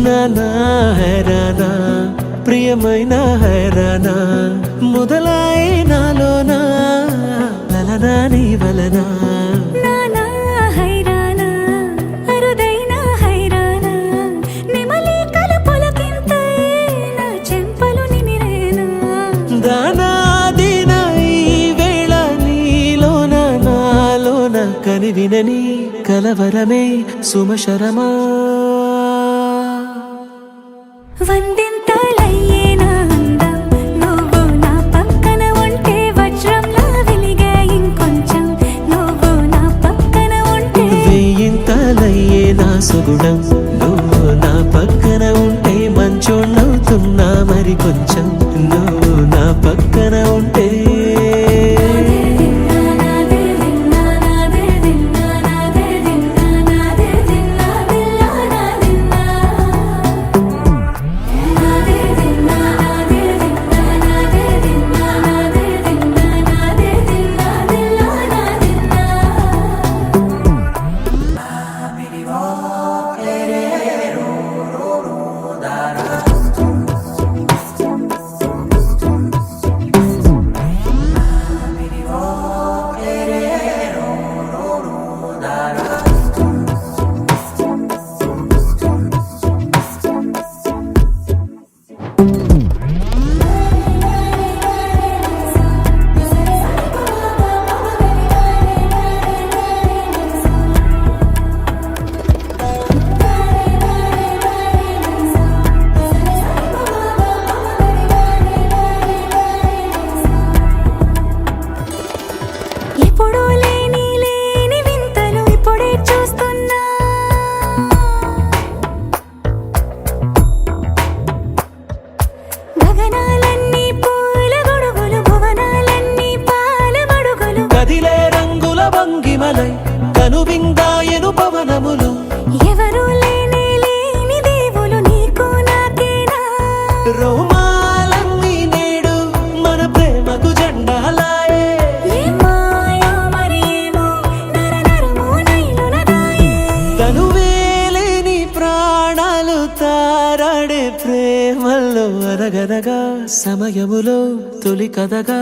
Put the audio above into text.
నానా హైరానా ప్రియమైన హైరానా మొదలాయి నాలోనా లలనా నీ వలనా నానా హైరానా అరుదైన హైరానా నిమలి కలుపులకింతై నా చెంపలు నిమిరేనా దానా దీనా ఈ వేళ నీలోన నాలోన కనివినని కలవరమే సుమశరమా వందింతలయ్యేనా అందం నువ్వు నా పక్కన ఉంటే వజ్రంలా వెలిగే ఇంకొంచెం నువ్వు నా పక్కన ఉంటే వెయ్యింతలయ్యే నా సుగుణం నువ్వు నా పక్కన ఉంటే మంచోళ్ళవుతున్నా మరి కొంచెం నువ్వు నా పక్కన ఉంటే ఎప్పుడూ లేని వింతలు ఇప్పుడే చూస్తున్నా గగనాలన్నీ పూల గొడుగులు భువనాలన్నీ పాల మడుగులు కదిలే రంగుల భంగిమలై కనువిందాయను పవనములు ఎవరు లేని దేవులు నీకు నాకేనా రోమాలన్నీ నేడు మన ప్రేమకు జెండాలాయే మాయో మరి ఏమో నరనరమో నైలున దాయే తనువేలేని ప్రాణాలు తారాడే ప్రేమల్లో అరగరగా సమయములో తొలి కథగా